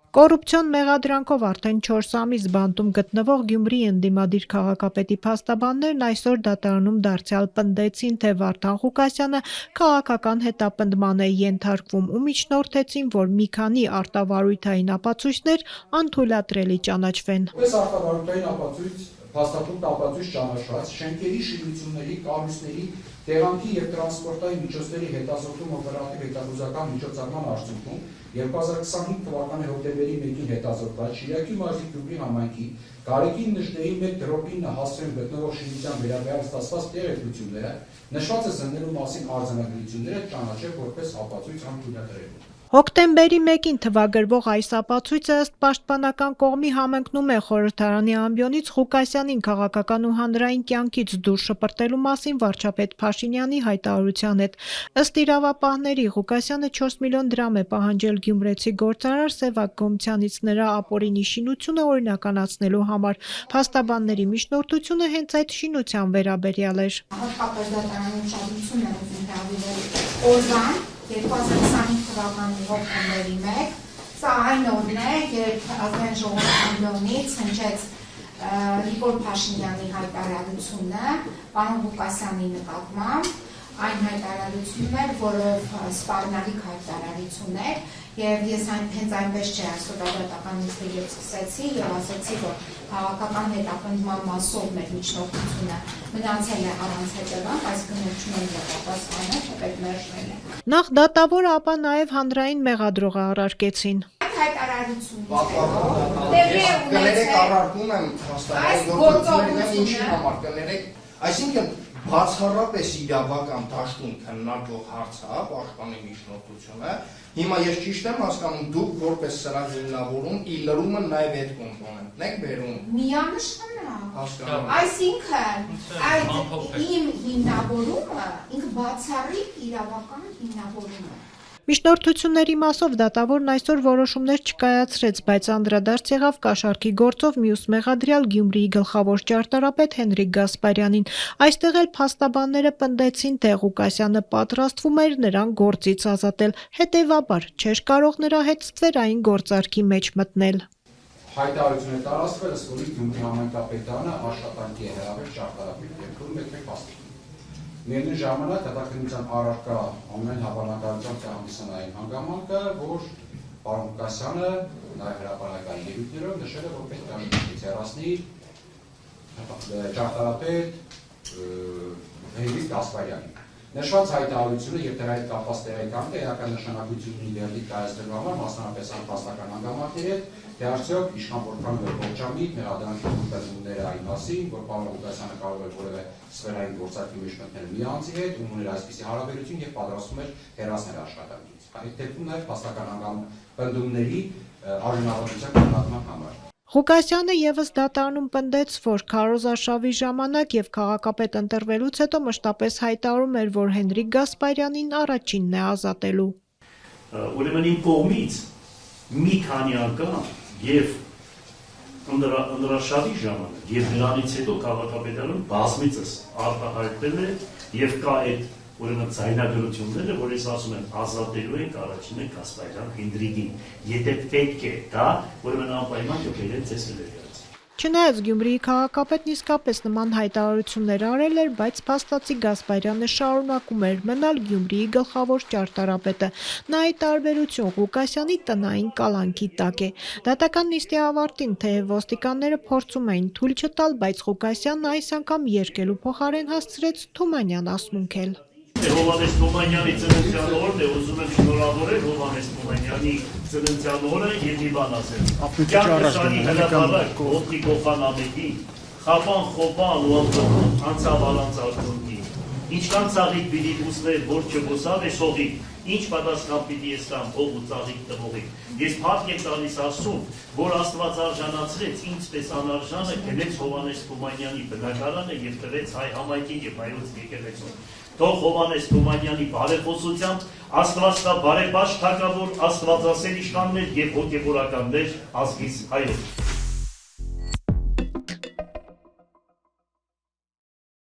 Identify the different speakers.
Speaker 1: Կոռուպցիոն մեղադրանքով արդեն 4 ամիս բանտում գտնվող Գյումրիի ընդդիմադիր քաղաքապետի փաստաբաններն այսօր դատարանում դարձյալ պնդեցին, թե Վարդան Ղուկասյանը քաղաքական հետապնդման է ենթարկվում ու միջնորդեցին, որ մի քանի արտավարույթային ապացույցներ անթույլատրելի ճանաչվեն։
Speaker 2: Արտավարույթային ապացույց, փաստաթուղթ ապացույց ճանաչված շենքերի շինությունների, կառույցների, տեղանքի և տրանսպորտային միջոցների հետազոտում օպերատիվ հետախուզական միջոցառման արդյունքում 2025 թվականի հոկտեմբերի 1-ին հետազոտված Շիրակի մարզի Գյումրի համայնքի Գարեգին Նժդեհի 1 դրոպին հասցրին գտնվող շինության վերաբերյալ ստացված տեղեկությունները նշված է զննելու մասին արձանագրությունները ճանաչել որպես ապացույց անթույլատրելի։
Speaker 1: Հոկտեմբերի 1-ին թվագրվող այս ապացույցը ըստ պաշտպանական կողմի համընկնում է խորհրդարանի ամբիոնից Ղուկասյանին քաղաքական ու հանրային կյանքից դուրս շպրտելու մասին վարչապետ Փաշինյանի հայտարարության հետ։ Ըստ իրավապահների Ղուկասյանը 4 միլիոն դրամ է պահանջել գյումրեցի գործարար Սևակ Գոմցյանից նրա ապօրինի շինությունը օրինականացնելու համար։ Փաստաբանների միջնորդությունը հենց այդ շինության վերաբերյալ էր։
Speaker 3: 2025 թվականի հոկտեմբերի 1, սա այն օրն է, երբ ազգային ժողովի ամբիոնից հնչեց Նիկոլ Փաշինյանի հայտարարությունը պարոն Ղուկասյանի նկատմամբ, այն հայտարարությունն էր, որով սպառնալիք հայտարարություն էր, և ես հենց այնպես չէ այսօր դատական նիստերից սկսեցի և ասեցի, որ քաղաքական հետապնդման մասով մեր միջնորդությունը մնացել է առանց հետևանք, այսինքն մենք չունենք պատասխանը, թե պետք մերժվել է։
Speaker 1: Նախ դատավորը, ապա նաև հանրային մեղադրողը առարկեցին։
Speaker 4: Այսինքն բացառապես իրավական դաշտում քննարկվող հարց է պաշտպանի միջնորդությունը։ Հիմա ես ճիշտ եմ հասկանում, դուք որպես սրա հիմնավորում ի լրումը նաև այդ կոմպոնենտն եք բերում։
Speaker 3: Միանշանակ։ Այսինքն այդ իմ հիմնավորումը ինքը բացառիկ իրավական հիմնավորում է։
Speaker 1: Միջնորդությունների մասով դատավորն այսօր որոշումներ չկայացրեց, բայց անդրադարձ եղավ կաշառքի գործով մյուս մեղադրյալ Գյումրիի գլխավոր ճարտարապետ Հենրիկ Գասպարյանին։ Այստեղ էլ փաստաբանները պնդեցին, թե Ղուկասյանը պատրաստվում էր նրան գործից ազատել, հետևաբար չէր կարող նրա հետ ստվերային գործարքի մեջ մտնել։
Speaker 2: Հայտարարություն է տարածվել, ըստ որի Գյումրի համայնքապետարանը աշխատանքի է հրավեր ճարտարապետի երկրում մեկ-մեկ Միևնույն ժամանակ հետաքննության առարկա ամեն հավանականությամբ հանդիսանային հանգամանքը, որ պարոն Ղուկասյանը նաև հրապարակային ելույթներով նշել է, որ պետք է հեռացնի ճարտարապետ Հենրիկ Գասպարյանին։ Նշված հայտարարությունը եւ դրա հետ կապված տեղեկանքը էական նշանակություն ունի վերդիկտ կայացնելու համար, մասնավորապես անփաստական հանգամանքների հետ, թե արդյոք իշխան որքանով է ողջամիտ մեղադրանքի բացումները այն մասին, որ պարոն Ղուկասյանը կարող է որևէ սֆերային գործարքի մեջ մտնել մի անձի հետ, ում ուներ այսպիսի հարաբերություն եւ պատրաստվում էր հեռացնել աշխատանքից։ Այդ դեպքում նաեւ փաստական պնդումների արժանավորության կրկնման համար։
Speaker 1: Ղուկասյանը ևս դատարանում պնդեց, որ քարոզարշավի ժամանակ եւ քաղաքապետ ընտրվելուց հետո մշտապես հայտարարում էր, որ Հենրիկ Գասպարյանին առաջինն է ազատելու։
Speaker 5: Ուրեմն իմ կողմից մի քանի անգամ եւ ընդրաշավի ժամանակ եւ դրանից հետո քաղաքապետարանը բազմիցս արտահայտել է եւ կա այդ ուրեմն ձայնագրությունները, որ ես ասում եմ ազատելու ենք առաջինը Գասպարյան Հենրիկին, եթե պետք է դա, ուրեմն անպայման կբերեն ձեզ վերջից։
Speaker 1: Չնայած Գյումրիի քաղաքապետն իսկապես նման հայտարարություններ արել էր, բայց փաստացի Գասպարյանը շարունակում էր մնալ Գյումրիի գլխավոր ճարտարապետը։ Նա ի տարբերություն Ղուկասյանի տնային կալանքի տակ է։ Դատական նիստի ավարտին թեև ոստիկանները փորձում էին թույլ չտալ, բայց Ղուկասյանն այս անգամ երկելու փոխարեն հասցրեց Թումանյան ասմունքել։
Speaker 5: Հովհաննես Թումանյանի ծննդյան օրն է, ուզում եմ շնորհավորել Հովհաննես Թումանյանի ծննդյան օրը եւ մի բան ասել։ Կյանքշանի հրապարակ օդի կողան ամեկի, խապան խոպան ու անցավ առանց արդյունքի։ Ինչքան ծաղիկ պիտի ուզվեր, որ չբոսավ է սողի, ինչ պատասխան պիտի ստամ ով ու ծաղիկ տվողի։ Ես փառք եմ տալիս Աստծուն, որ Աստված արժանացրեց ինձպես անարժանը գնեց Հովհաննես Թումանյանի բնակարանը եւ տվեց հայ համայնքին եւ հայոց եկեղեցուն։ Թող Հովհաննես Թումանյանի բարեփոխությամբ Աստված տա բարեպաշտ թագավոր, աստվածասեր իշխաններ եւ հոգեվորականներ ազգիս հայոց։